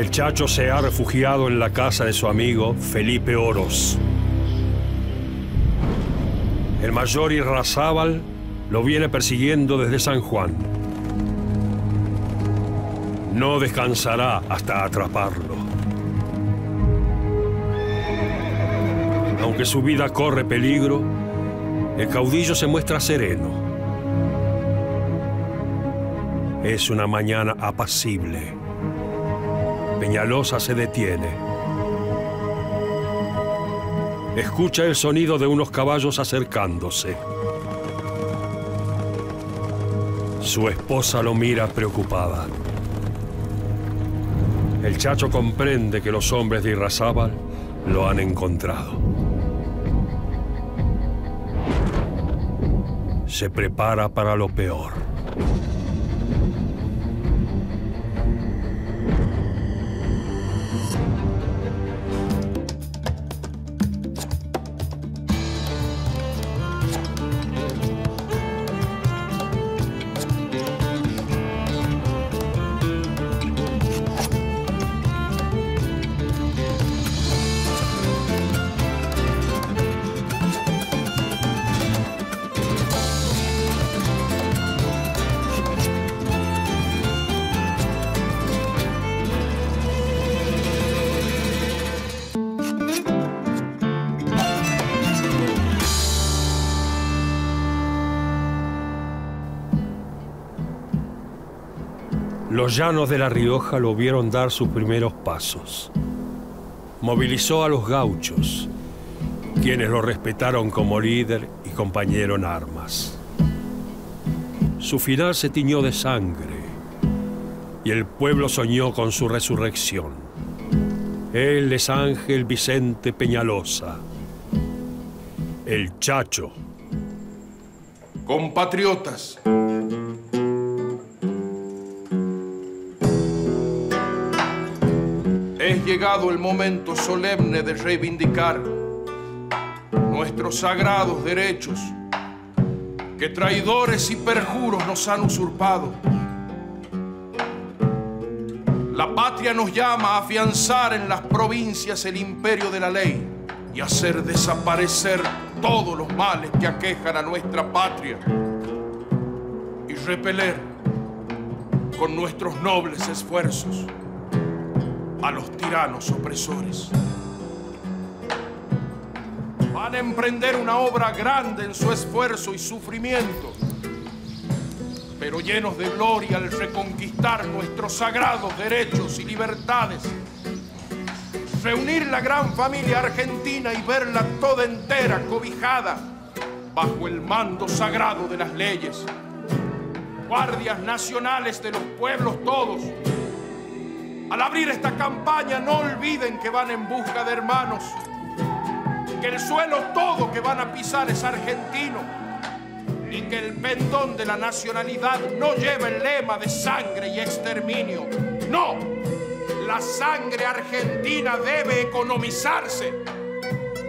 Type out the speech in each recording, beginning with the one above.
El Chacho se ha refugiado en la casa de su amigo Felipe Oroz. El mayor Irrazábal lo viene persiguiendo desde San Juan. No descansará hasta atraparlo. Aunque su vida corre peligro, el caudillo se muestra sereno. Es una mañana apacible. Peñalosa se detiene. Escucha el sonido de unos caballos acercándose. Su esposa lo mira preocupada. El Chacho comprende que los hombres de Irrazábal lo han encontrado. Se prepara para lo peor. Los llanos de La Rioja lo vieron dar sus primeros pasos. Movilizó a los gauchos, quienes lo respetaron como líder y compañero en armas. Su final se tiñó de sangre y el pueblo soñó con su resurrección. Él es Ángel Vicente Peñalosa, el Chacho. Compatriotas, es llegado el momento solemne de reivindicar nuestros sagrados derechos que traidores y perjuros nos han usurpado. La patria nos llama a afianzar en las provincias el imperio de la ley y hacer desaparecer todos los males que aquejan a nuestra patria y repeler con nuestros nobles esfuerzos a los tiranos opresores. Van a emprender una obra grande en su esfuerzo y sufrimiento, pero llenos de gloria al reconquistar nuestros sagrados derechos y libertades. Reunir la gran familia argentina y verla toda entera, cobijada, bajo el mando sagrado de las leyes. Guardias nacionales de los pueblos todos. Al abrir esta campaña, no olviden que van en busca de hermanos, que el suelo todo que van a pisar es argentino y que el pendón de la nacionalidad no lleva el lema de sangre y exterminio. ¡No! La sangre argentina debe economizarse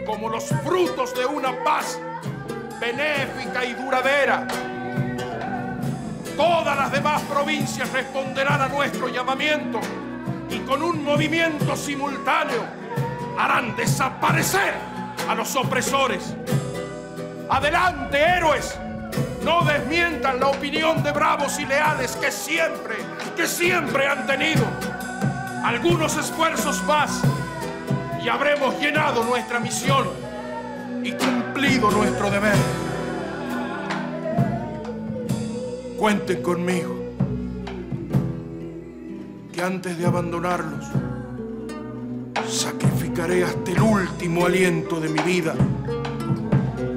como los frutos de una paz benéfica y duradera. Todas las demás provincias responderán a nuestro llamamiento y con un movimiento simultáneo harán desaparecer a los opresores. ¡Adelante, héroes! No desmientan la opinión de bravos y leales que siempre han tenido. Algunos esfuerzos más y habremos llenado nuestra misión y cumplido nuestro deber. Cuenten conmigo, que antes de abandonarlos, sacrificaré hasta el último aliento de mi vida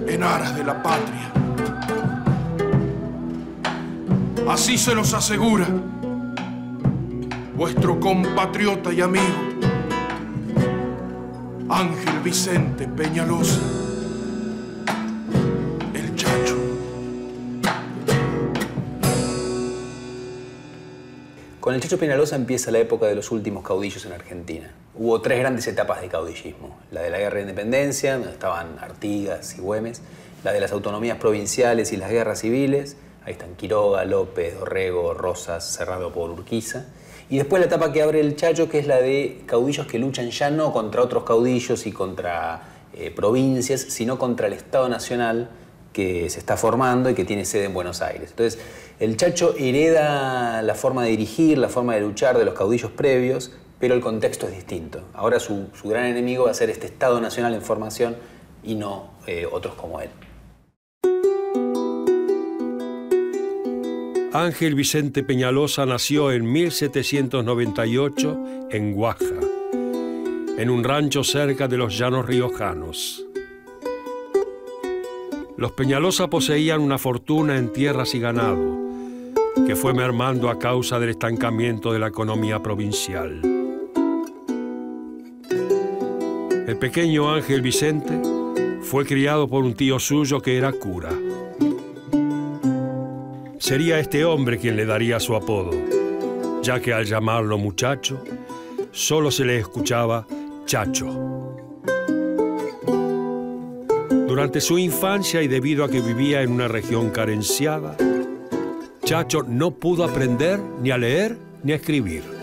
en aras de la patria. Así se los asegura vuestro compatriota y amigo, Ángel Vicente Peñalosa, el Chacho. Con el Chacho Peñalosa empieza la época de los últimos caudillos en Argentina. Hubo tres grandes etapas de caudillismo. La de la Guerra de Independencia, donde estaban Artigas y Güemes. La de las autonomías provinciales y las guerras civiles. Ahí están Quiroga, López, Dorrego, Rosas, Cerrado por Urquiza. Y después la etapa que abre el Chacho, que es la de caudillos que luchan ya no contra otros caudillos y contra provincias, sino contra el Estado Nacional que se está formando y que tiene sede en Buenos Aires. Entonces, el Chacho hereda la forma de dirigir, la forma de luchar de los caudillos previos, pero el contexto es distinto. Ahora su gran enemigo va a ser este Estado Nacional en formación y no otros como él. Ángel Vicente Peñalosa nació en 1798 en Guaja, en un rancho cerca de los llanos riojanos. Los Peñalosa poseían una fortuna en tierras y ganado, que fue mermando a causa del estancamiento de la economía provincial. El pequeño Ángel Vicente fue criado por un tío suyo que era cura. Sería este hombre quien le daría su apodo, ya que al llamarlo muchacho, solo se le escuchaba Chacho. Durante su infancia y debido a que vivía en una región carenciada, Chacho no pudo aprender ni a leer ni a escribir.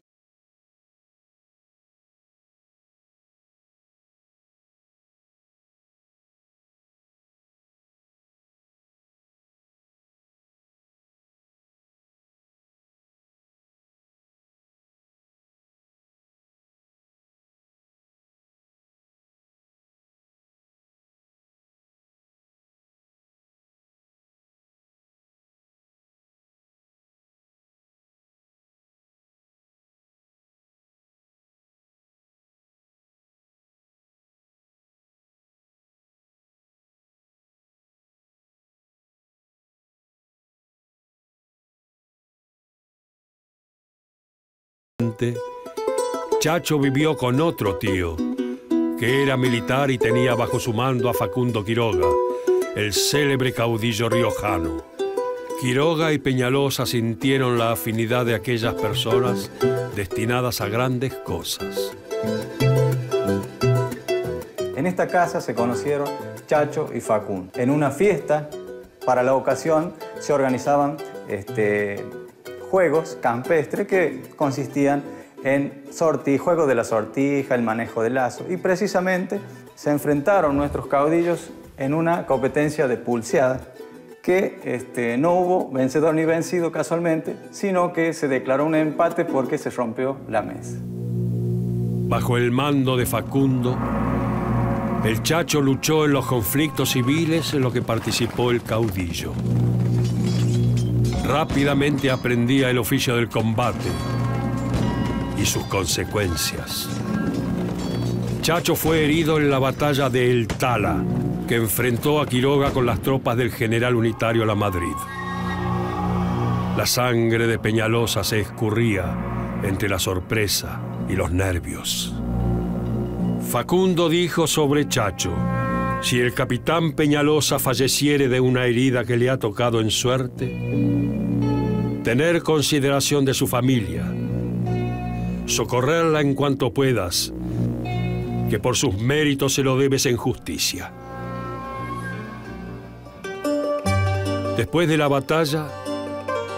Chacho vivió con otro tío, que era militar y tenía bajo su mando a Facundo Quiroga, el célebre caudillo riojano. Quiroga y Peñalosa sintieron la afinidad de aquellas personas destinadas a grandes cosas. En esta casa se conocieron Chacho y Facundo. En una fiesta, para la ocasión, se organizaban juegos campestres que consistían en juegos de la sortija, el manejo del lazo. Y precisamente se enfrentaron nuestros caudillos en una competencia de pulseada que no hubo vencedor ni vencido casualmente, sino que se declaró un empate porque se rompió la mesa. Bajo el mando de Facundo, el Chacho luchó en los conflictos civiles en los que participó el caudillo. Rápidamente aprendía el oficio del combate y sus consecuencias. Chacho fue herido en la batalla de El Tala, que enfrentó a Quiroga con las tropas del general unitario Lamadrid. La sangre de Peñalosa se escurría entre la sorpresa y los nervios. Facundo dijo sobre Chacho: si el capitán Peñalosa falleciere de una herida que le ha tocado en suerte, tener consideración de su familia, socorrerla en cuanto puedas, que por sus méritos se lo debes en justicia. Después de la batalla,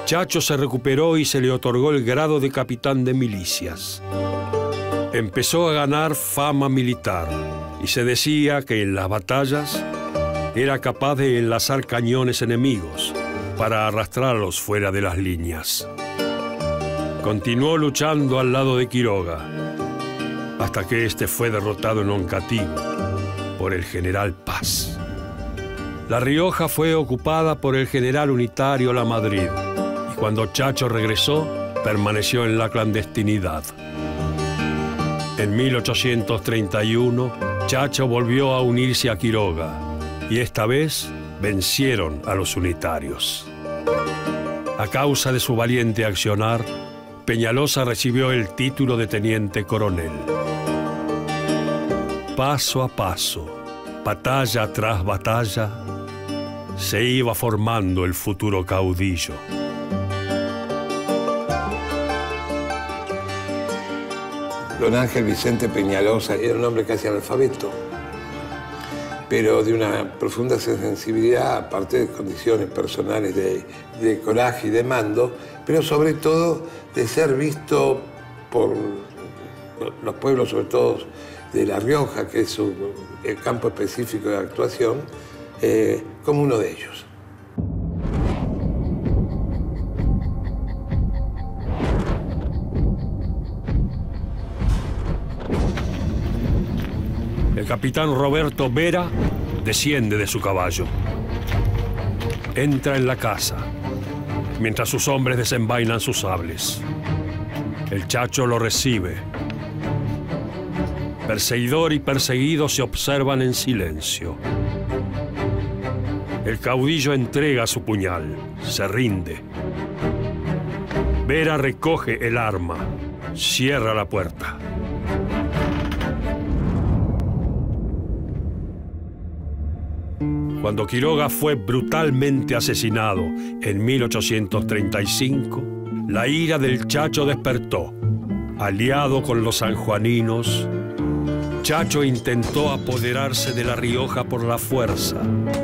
Chacho se recuperó y se le otorgó el grado de capitán de milicias. Empezó a ganar fama militar y se decía que en las batallas era capaz de enlazar cañones enemigos para arrastrarlos fuera de las líneas. Continuó luchando al lado de Quiroga hasta que este fue derrotado en Oncativo por el general Paz. La Rioja fue ocupada por el general unitario Lamadrid y cuando Chacho regresó, permaneció en la clandestinidad. En 1831, Chacho volvió a unirse a Quiroga y esta vez vencieron a los unitarios. A causa de su valiente accionar, Peñalosa recibió el título de teniente coronel. Paso a paso, batalla tras batalla, se iba formando el futuro caudillo. Don Ángel Vicente Peñalosa era un hombre casi analfabeto, pero de una profunda sensibilidad, aparte de condiciones personales de coraje y de mando, pero sobre todo de ser visto por los pueblos, sobre todo de La Rioja, que es el campo específico de actuación, como uno de ellos. El capitán Roberto Vera desciende de su caballo. Entra en la casa, mientras sus hombres desenvainan sus sables. El Chacho lo recibe. Perseguidor y perseguido se observan en silencio. El caudillo entrega su puñal, se rinde. Vera recoge el arma, cierra la puerta. Cuando Quiroga fue brutalmente asesinado en 1835, la ira del Chacho despertó. Aliado con los sanjuaninos, Chacho intentó apoderarse de La Rioja por la fuerza,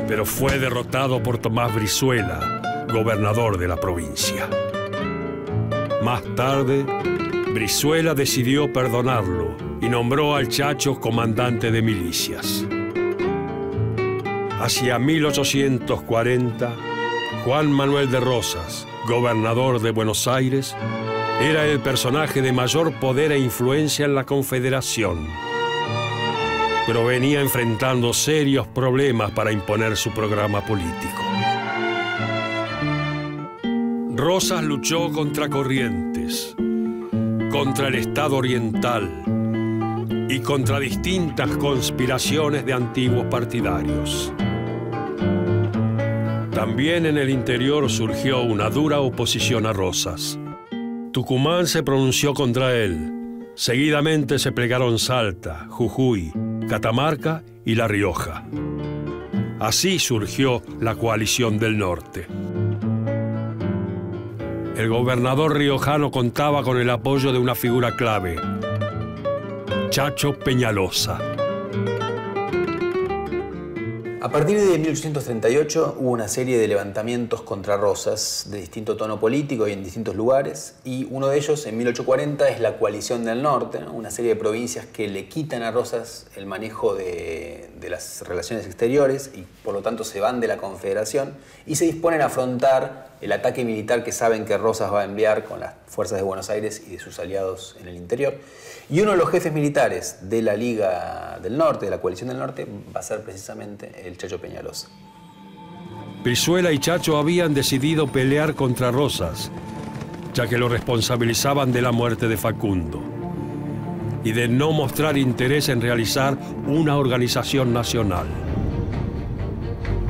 pero fue derrotado por Tomás Brizuela, gobernador de la provincia. Más tarde, Brizuela decidió perdonarlo y nombró al Chacho comandante de milicias. Hacia 1840, Juan Manuel de Rosas, gobernador de Buenos Aires, era el personaje de mayor poder e influencia en la Confederación. Pero venía enfrentando serios problemas para imponer su programa político. Rosas luchó contra Corrientes, contra el Estado Oriental y contra distintas conspiraciones de antiguos partidarios. También en el interior surgió una dura oposición a Rosas. Tucumán se pronunció contra él. Seguidamente se plegaron Salta, Jujuy, Catamarca y La Rioja. Así surgió la coalición del norte. El gobernador riojano contaba con el apoyo de una figura clave, Chacho Peñalosa. A partir de 1838 hubo una serie de levantamientos contra Rosas de distinto tono político y en distintos lugares, y uno de ellos, en 1840, es la Coalición del Norte, ¿no? Una serie de provincias que le quitan a Rosas el manejo de las relaciones exteriores y por lo tanto se van de la Confederación y se disponen a afrontar el ataque militar que saben que Rosas va a enviar con las fuerzas de Buenos Aires y de sus aliados en el interior. Y uno de los jefes militares de la Liga del Norte, de la Coalición del Norte, va a ser precisamente el Chacho Peñalosa. Brizuela y Chacho habían decidido pelear contra Rosas, ya que lo responsabilizaban de la muerte de Facundo y de no mostrar interés en realizar una organización nacional.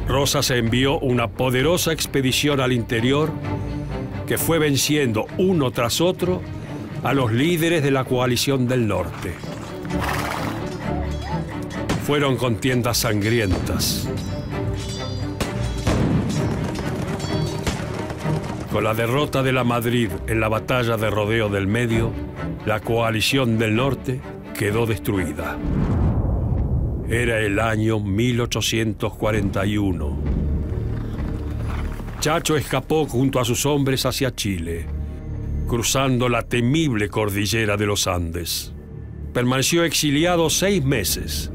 Rosas envió una poderosa expedición al interior que fue venciendo uno tras otro a los líderes de la Coalición del Norte. Fueron contiendas sangrientas. Con la derrota de la Madrid en la batalla de Rodeo del Medio, la Coalición del Norte quedó destruida. Era el año 1841. Chacho escapó junto a sus hombres hacia Chile, cruzando la temible cordillera de los Andes. Permaneció exiliado 6 meses.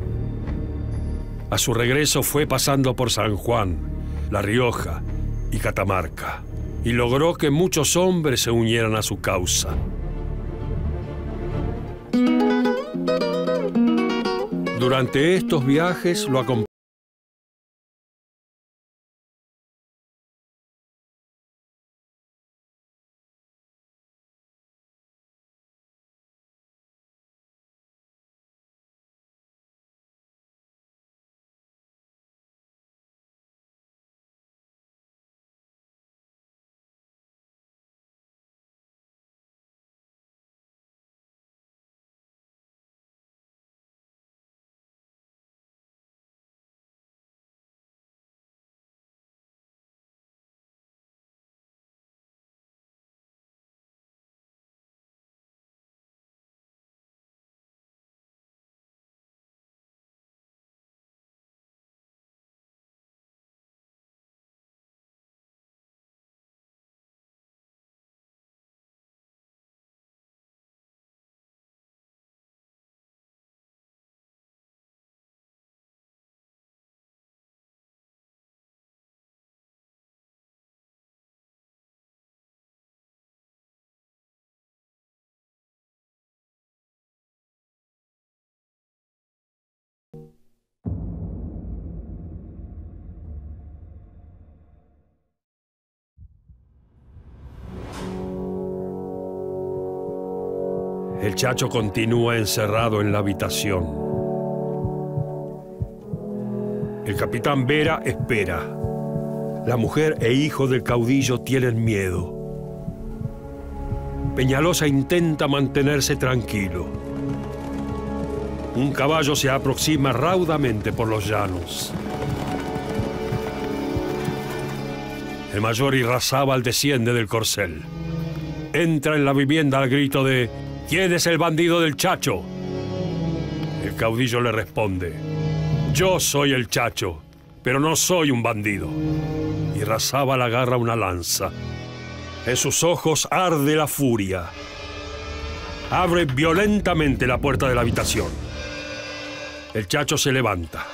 A su regreso fue pasando por San Juan, La Rioja y Catamarca, y logró que muchos hombres se unieran a su causa. Durante estos viajes lo acompañó El Chacho continúa encerrado en la habitación. El capitán Vera espera. La mujer e hijo del caudillo tienen miedo. Peñalosa intenta mantenerse tranquilo. Un caballo se aproxima raudamente por los llanos. El mayor Irrazábal desciende del corcel. Entra en la vivienda al grito de «¿Quién es el bandido del Chacho?». El caudillo le responde «Yo soy el Chacho, pero no soy un bandido». Irrazábal agarra una lanza. En sus ojos arde la furia. Abre violentamente la puerta de la habitación. El Chacho se levanta.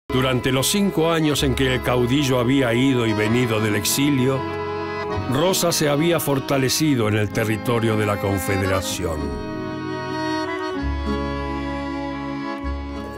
Durante los 5 años en que el caudillo había ido y venido del exilio, Rosas se había fortalecido en el territorio de la Confederación.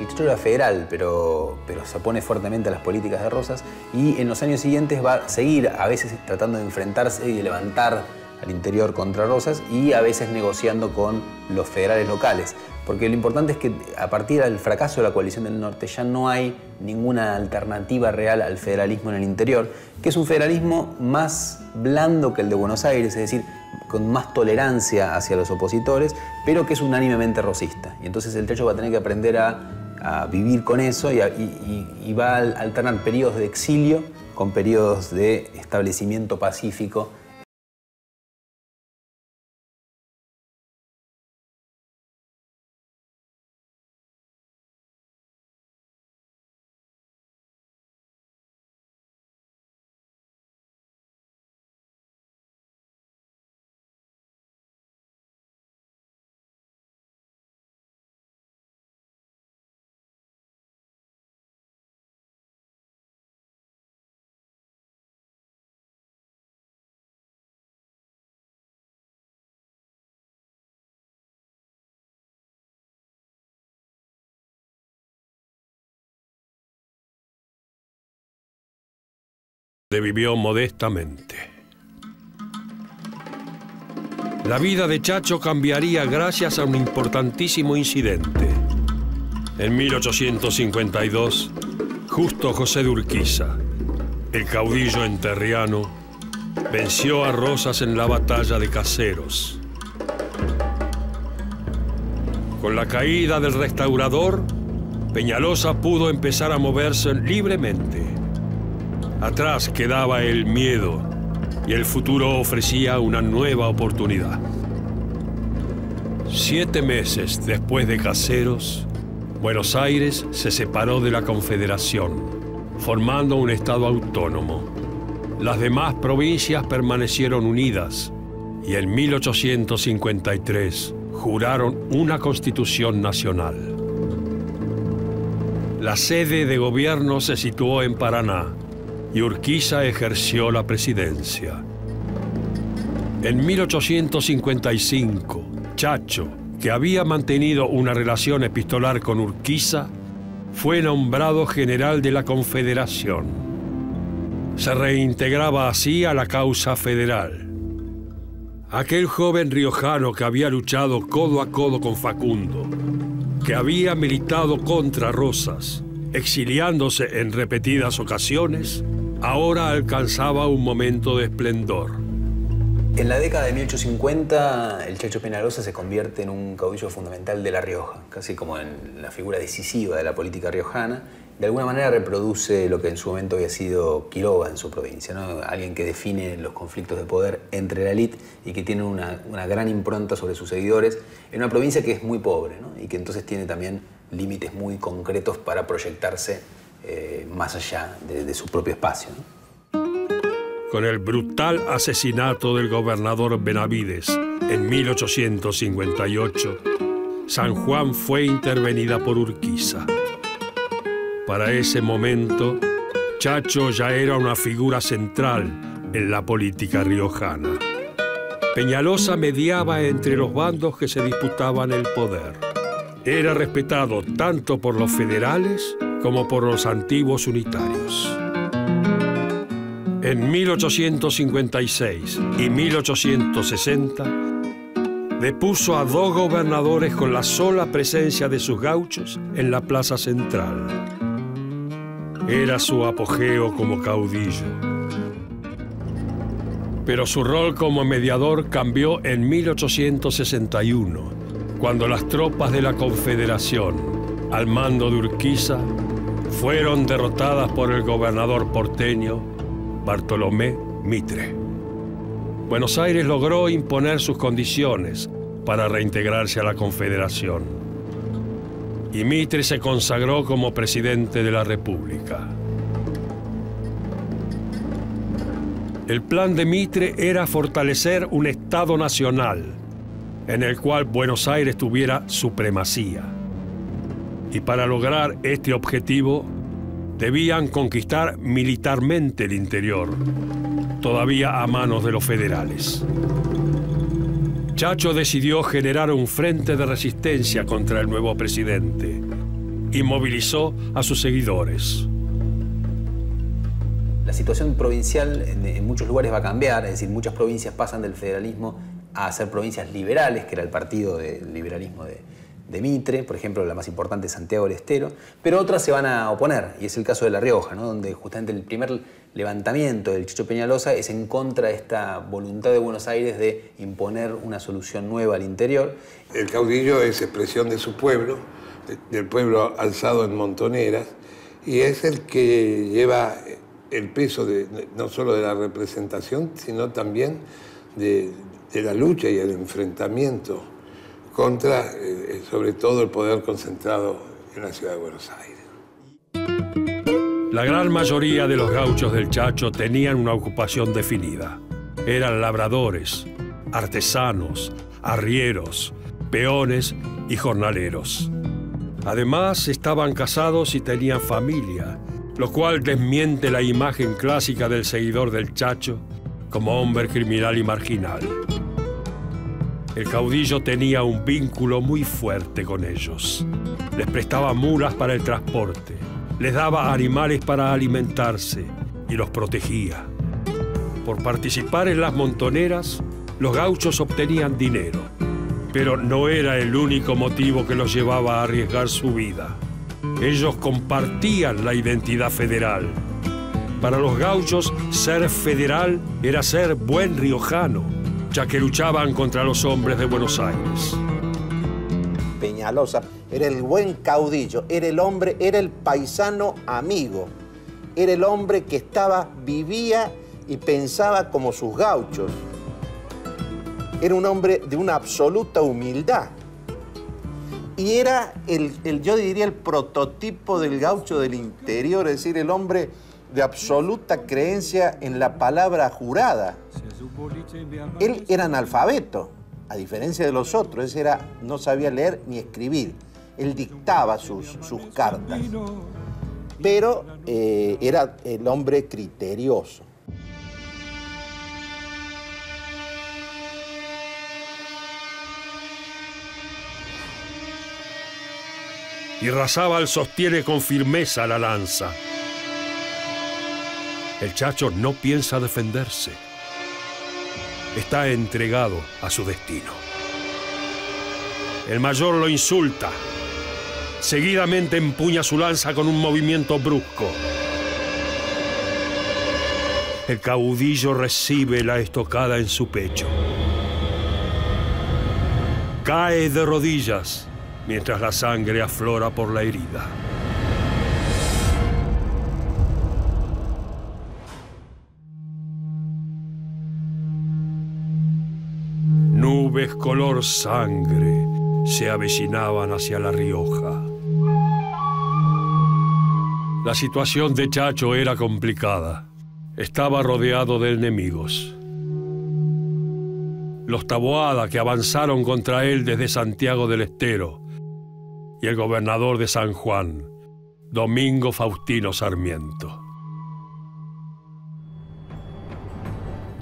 El Chacho era federal, pero se opone fuertemente a las políticas de Rosas y en los años siguientes va a seguir a veces tratando de enfrentarse y de levantar al interior contra Rosas y a veces negociando con los federales locales. Porque lo importante es que a partir del fracaso de la coalición del norte ya no hay ninguna alternativa real al federalismo en el interior, que es un federalismo más blando que el de Buenos Aires, es decir, con más tolerancia hacia los opositores, pero que es unánimemente rosista. Y entonces el Chacho va a tener que aprender a vivir con eso y va a alternar periodos de exilio con periodos de establecimiento pacífico. Vivió modestamente. La vida de Chacho cambiaría gracias a un importantísimo incidente. En 1852, Justo José de Urquiza, el caudillo enterriano, venció a Rosas en la batalla de Caseros. Con la caída del restaurador, Peñalosa pudo empezar a moverse libremente. Atrás quedaba el miedo y el futuro ofrecía una nueva oportunidad. 7 meses después de Caseros, Buenos Aires se separó de la Confederación, formando un estado autónomo. Las demás provincias permanecieron unidas y en 1853 juraron una constitución nacional. La sede de gobierno se situó en Paraná y Urquiza ejerció la presidencia. En 1855, Chacho, que había mantenido una relación epistolar con Urquiza, fue nombrado general de la Confederación. Se reintegraba así a la causa federal. Aquel joven riojano que había luchado codo a codo con Facundo, que había militado contra Rosas, exiliándose en repetidas ocasiones, ahora alcanzaba un momento de esplendor. En la década de 1850, el Chacho Peñalosa se convierte en un caudillo fundamental de La Rioja, casi como en la figura decisiva de la política riojana. De alguna manera reproduce lo que en su momento había sido Quiroga en su provincia, ¿no? Alguien que define los conflictos de poder entre la élite y que tiene una gran impronta sobre sus seguidores en una provincia que es muy pobre, ¿no? Y que entonces tiene también límites muy concretos para proyectarse más allá de su propio espacio, ¿no? Con el brutal asesinato del gobernador Benavides en 1858, San Juan fue intervenida por Urquiza. Para ese momento, Chacho ya era una figura central en la política riojana. Peñalosa mediaba entre los bandos que se disputaban el poder. Era respetado tanto por los federales como por los antiguos unitarios. En 1856 y 1860, depuso a 2 gobernadores con la sola presencia de sus gauchos en la plaza central. Era su apogeo como caudillo. Pero su rol como mediador cambió en 1861, cuando las tropas de la Confederación, al mando de Urquiza, fueron derrotadas por el gobernador porteño Bartolomé Mitre. Buenos Aires logró imponer sus condiciones para reintegrarse a la Confederación. Y Mitre se consagró como presidente de la República. El plan de Mitre era fortalecer un Estado nacional en el cual Buenos Aires tuviera supremacía. Y para lograr este objetivo, debían conquistar militarmente el interior, todavía a manos de los federales. Chacho decidió generar un frente de resistencia contra el nuevo presidente y movilizó a sus seguidores. La situación provincial en muchos lugares va a cambiar, es decir, muchas provincias pasan del federalismo a ser provincias liberales, que era el partido del liberalismo de Mitre, por ejemplo, la más importante es Santiago del Estero, pero otras se van a oponer, y es el caso de La Rioja, ¿no? Donde justamente el primer levantamiento del Chacho Peñalosa es en contra de esta voluntad de Buenos Aires de imponer una solución nueva al interior. El caudillo es expresión de su pueblo, del pueblo alzado en montoneras, y es el que lleva el peso no solo de la representación, sino también de la lucha y el enfrentamiento contra, sobre todo, el poder concentrado en la ciudad de Buenos Aires. La gran mayoría de los gauchos del Chacho tenían una ocupación definida. Eran labradores, artesanos, arrieros, peones y jornaleros. Además, estaban casados y tenían familia, lo cual desmiente la imagen clásica del seguidor del Chacho como hombre criminal y marginal. El caudillo tenía un vínculo muy fuerte con ellos. Les prestaba mulas para el transporte, les daba animales para alimentarse y los protegía. Por participar en las montoneras, los gauchos obtenían dinero, pero no era el único motivo que los llevaba a arriesgar su vida. Ellos compartían la identidad federal. Para los gauchos, ser federal era ser buen riojano, ya que luchaban contra los hombres de Buenos Aires. Peñalosa era el buen caudillo, era el hombre, era el paisano amigo, era el hombre que vivía y pensaba como sus gauchos. Era un hombre de una absoluta humildad. Y era, yo diría, el prototipo del gaucho del interior, es decir, el hombre de absoluta creencia en la palabra jurada. Él era analfabeto, a diferencia de los otros. No sabía leer ni escribir. Él dictaba sus cartas. Pero era el hombre criterioso. Y Razábal sostiene con firmeza la lanza. El Chacho no piensa defenderse. Está entregado a su destino. El mayor lo insulta. Seguidamente empuña su lanza con un movimiento brusco. el caudillo recibe la estocada en su pecho. Cae de rodillas mientras la sangre aflora por la herida. Nubes color sangre se avecinaban hacia La Rioja. La situación de Chacho era complicada. Estaba rodeado de enemigos. Los Taboada, que avanzaron contra él desde Santiago del Estero, y el gobernador de San Juan, Domingo Faustino Sarmiento.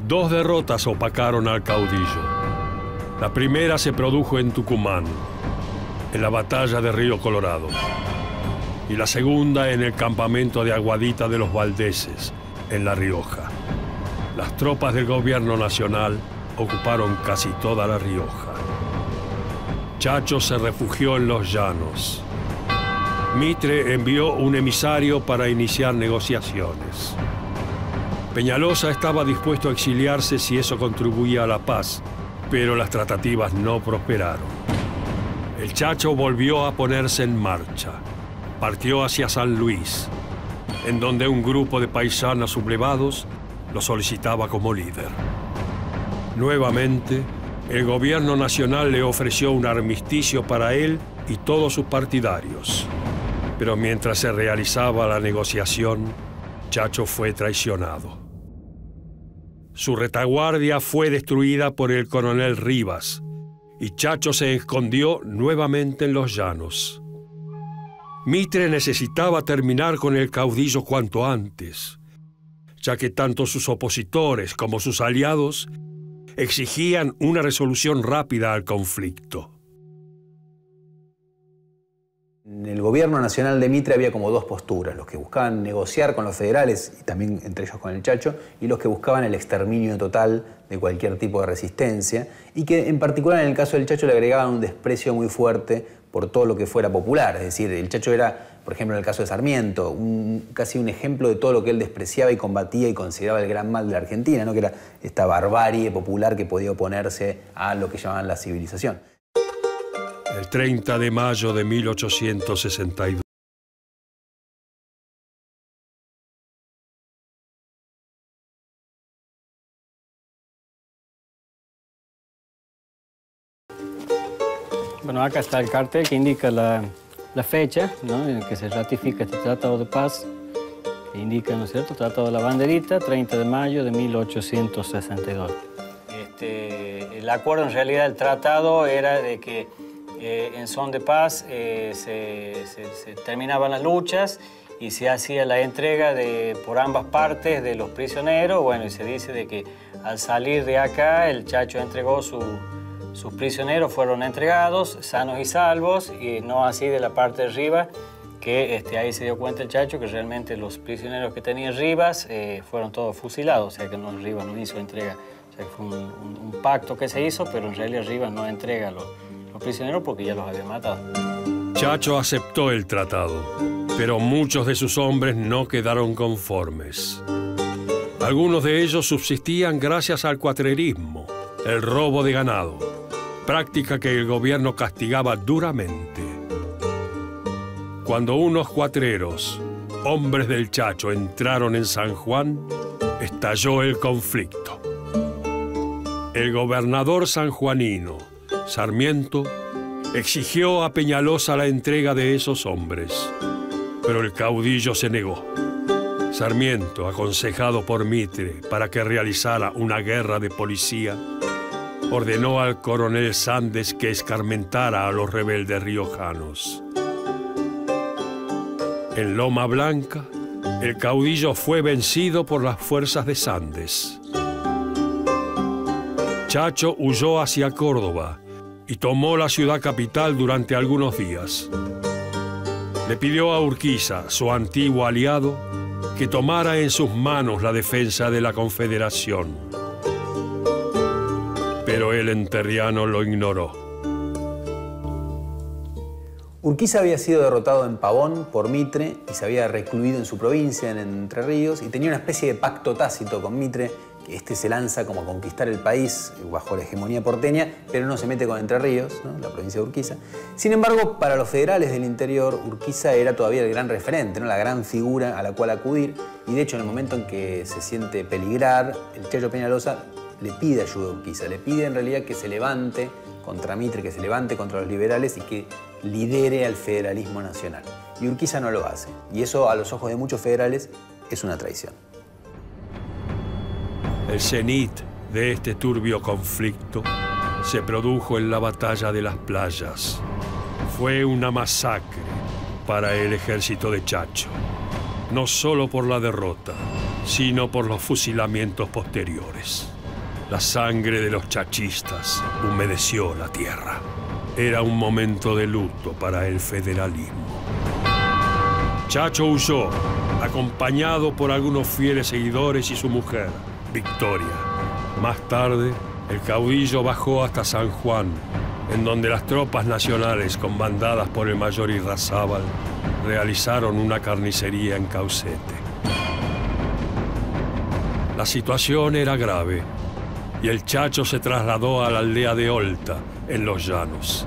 Dos derrotas opacaron al caudillo. La primera se produjo en Tucumán, en la batalla de Río Colorado, y la segunda en el campamento de Aguadita de los Valdeses, en La Rioja. Las tropas del gobierno nacional ocuparon casi toda La Rioja. Chacho se refugió en los llanos. Mitre envió un emisario para iniciar negociaciones. Peñalosa estaba dispuesto a exiliarse si eso contribuía a la paz, pero las tratativas no prosperaron. El Chacho volvió a ponerse en marcha. Partió hacia San Luis, en donde un grupo de paisanos sublevados lo solicitaba como líder. Nuevamente, el gobierno nacional le ofreció un armisticio para él y todos sus partidarios. Pero mientras se realizaba la negociación, Chacho fue traicionado. Su retaguardia fue destruida por el coronel Rivas y Chacho se escondió nuevamente en los llanos. Mitre necesitaba terminar con el caudillo cuanto antes, ya que tanto sus opositores como sus aliados exigían una resolución rápida al conflicto. En el gobierno nacional de Mitre había como dos posturas, los que buscaban negociar con los federales, y también entre ellos con el Chacho, y los que buscaban el exterminio total de cualquier tipo de resistencia, y que en particular en el caso del Chacho le agregaban un desprecio muy fuerte por todo lo que fuera popular. Es decir, el Chacho era, por ejemplo en el caso de Sarmiento, casi un ejemplo de todo lo que él despreciaba y combatía y consideraba el gran mal de la Argentina, ¿no? Que era esta barbarie popular que podía oponerse a lo que llamaban la civilización. El 30 de mayo de 1862. Bueno, acá está el cartel que indica la fecha, ¿no?, en que se ratifica este Tratado de Paz, que indica, ¿no es cierto?, Tratado de la Banderita, 30 de mayo de 1862. El acuerdo, en realidad, el tratado era de que en son de paz se terminaban las luchas y se hacía la entrega por ambas partes de los prisioneros. Bueno, y se dice de que al salir de acá el Chacho entregó sus prisioneros, fueron entregados sanos y salvos, y no así de la parte de Rivas, que ahí se dio cuenta el Chacho que realmente los prisioneros que tenía Rivas fueron todos fusilados, o sea que Rivas no hizo entrega. O sea que fue un pacto que se hizo, pero en realidad Rivas no entrega los prisioneros porque ya los había matado. Chacho aceptó el tratado, pero muchos de sus hombres no quedaron conformes. Algunos de ellos subsistían gracias al cuatrerismo, el robo de ganado, práctica que el gobierno castigaba duramente. Cuando unos cuatreros, hombres del Chacho, entraron en San Juan, estalló el conflicto. El gobernador sanjuanino, Sarmiento, exigió a Peñalosa la entrega de esos hombres, pero el caudillo se negó. Sarmiento, aconsejado por Mitre para que realizara una guerra de policía, ordenó al coronel Sandes que escarmentara a los rebeldes riojanos. En Loma Blanca, el caudillo fue vencido por las fuerzas de Sandes. Chacho huyó hacia Córdoba y tomó la ciudad capital durante algunos días. Le pidió a Urquiza, su antiguo aliado, que tomara en sus manos la defensa de la Confederación. Pero el enterriano lo ignoró. Urquiza había sido derrotado en Pavón por Mitre y se había recluido en su provincia, en Entre Ríos, y tenía una especie de pacto tácito con Mitre, que este se lanza como a conquistar el país bajo la hegemonía porteña, pero no se mete con Entre Ríos, ¿no? La provincia de Urquiza. Sin embargo, para los federales del interior, Urquiza era todavía el gran referente, ¿no? La gran figura a la cual acudir, y de hecho en el momento en que se siente peligrar, el Chacho Peñalosa le pide ayuda a Urquiza, le pide en realidad que se levante contra Mitre, que se levante contra los liberales y que lidere al federalismo nacional. Y Urquiza no lo hace. Y eso, a los ojos de muchos federales, es una traición. El cenit de este turbio conflicto se produjo en la Batalla de las Playas. Fue una masacre para el ejército de Chacho, no solo por la derrota, sino por los fusilamientos posteriores. La sangre de los chachistas humedeció la tierra. Era un momento de luto para el federalismo. Chacho huyó, acompañado por algunos fieles seguidores y su mujer, Victoria. Más tarde, el caudillo bajó hasta San Juan, en donde las tropas nacionales, comandadas por el mayor Irrazábal, realizaron una carnicería en Caucete. La situación era grave, y el Chacho se trasladó a la aldea de Olta, en los llanos.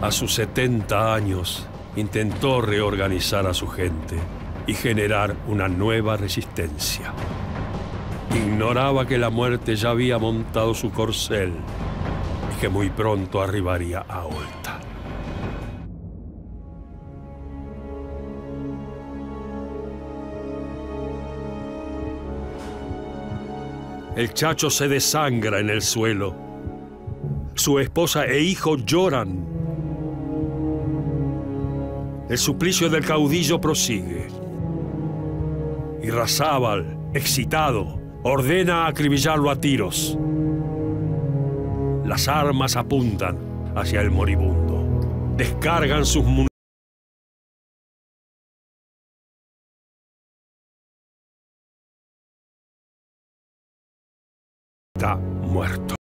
A sus 70 años, intentó reorganizar a su gente y generar una nueva resistencia. Ignoraba que la muerte ya había montado su corcel y que muy pronto arribaría a Olta. El Chacho se desangra en el suelo. Su esposa e hijo lloran. El suplicio del caudillo prosigue. Irrazábal, excitado, ordena acribillarlo a tiros. Las armas apuntan hacia el moribundo. Descargan sus municiones. Está muerto.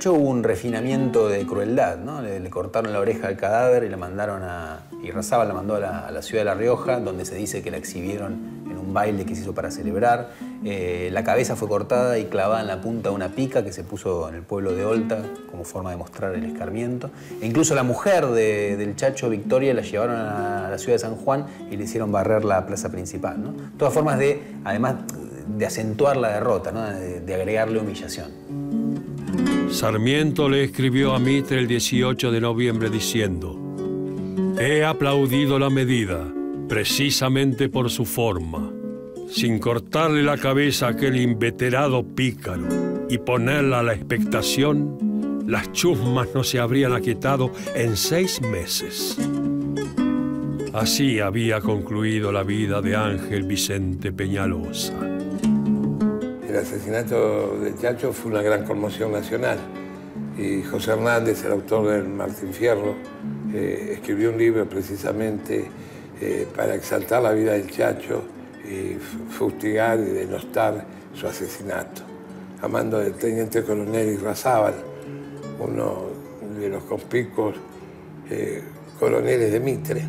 Hubo un refinamiento de crueldad, ¿no? Le cortaron la oreja al cadáver y la mandaron a... Irrazábal la mandó a la ciudad de La Rioja, donde se dice que la exhibieron en un baile que se hizo para celebrar. La cabeza fue cortada y clavada en la punta de una pica que se puso en el pueblo de Olta como forma de mostrar el escarmiento. E incluso la mujer del Chacho, Victoria, la llevaron a la ciudad de San Juan y le hicieron barrer la plaza principal, ¿no? Todas formas de, además, de acentuar la derrota, ¿no? De agregarle humillación. Sarmiento le escribió a Mitre el 18 de noviembre diciendo: «He aplaudido la medida, precisamente por su forma. Sin cortarle la cabeza a aquel inveterado pícaro y ponerla a la expectación, las chusmas no se habrían aquietado en 6 meses». Así había concluido la vida de Ángel Vicente Peñalosa. El asesinato de Chacho fue una gran conmoción nacional y José Hernández, el autor del Martín Fierro, escribió un libro precisamente para exaltar la vida del Chacho y fustigar y denostar su asesinato, a mando del teniente coronel Irrazábal, uno de los conspicuos coroneles de Mitre.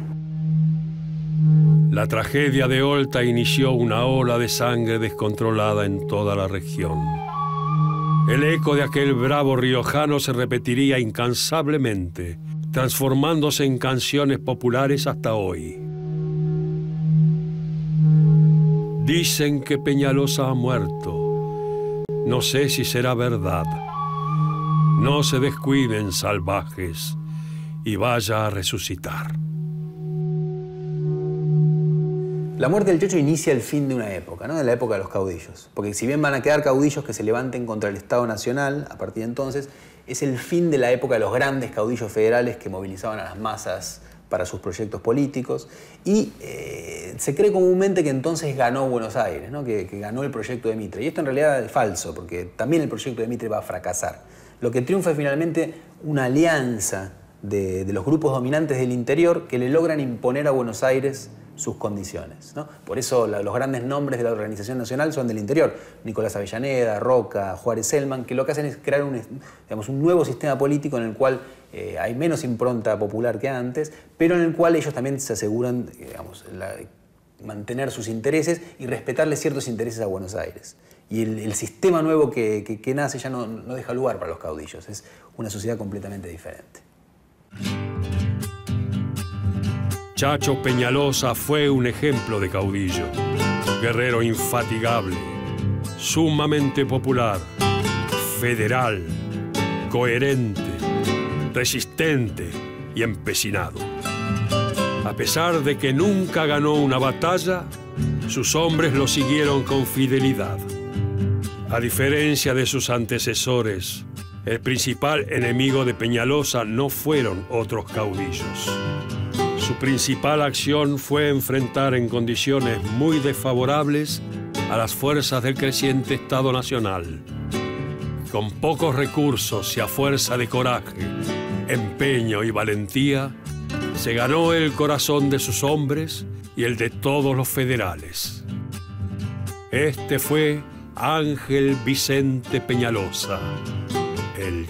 La tragedia de Olta inició una ola de sangre descontrolada en toda la región. El eco de aquel bravo riojano se repetiría incansablemente, transformándose en canciones populares hasta hoy. Dicen que Peñalosa ha muerto. No sé si será verdad. No se descuiden, salvajes, y vaya a resucitar. La muerte del Chocho inicia el fin de una época, ¿no? De la época de los caudillos. Porque si bien van a quedar caudillos que se levanten contra el Estado Nacional, a partir de entonces, es el fin de la época de los grandes caudillos federales que movilizaban a las masas para sus proyectos políticos. Y se cree comúnmente que entonces ganó Buenos Aires, ¿no? que ganó el proyecto de Mitre. Y esto en realidad es falso, porque también el proyecto de Mitre va a fracasar. Lo que triunfa es finalmente una alianza de los grupos dominantes del interior que le logran imponer a Buenos Aires sus condiciones, ¿no? Por eso los grandes nombres de la Organización Nacional son del interior. Nicolás Avellaneda, Roca, Juárez Selman, que lo que hacen es crear un nuevo sistema político en el cual hay menos impronta popular que antes, pero en el cual ellos también se aseguran mantener sus intereses y respetarle ciertos intereses a Buenos Aires. Y el sistema nuevo que nace ya no deja lugar para los caudillos, es una sociedad completamente diferente. Chacho Peñalosa fue un ejemplo de caudillo, guerrero infatigable, sumamente popular, federal, coherente, resistente y empecinado. A pesar de que nunca ganó una batalla, sus hombres lo siguieron con fidelidad. A diferencia de sus antecesores, el principal enemigo de Peñalosa no fueron otros caudillos. Su principal acción fue enfrentar en condiciones muy desfavorables a las fuerzas del creciente Estado Nacional. Con pocos recursos y a fuerza de coraje, empeño y valentía, se ganó el corazón de sus hombres y el de todos los federales. Este fue Ángel Vicente Peñalosa, el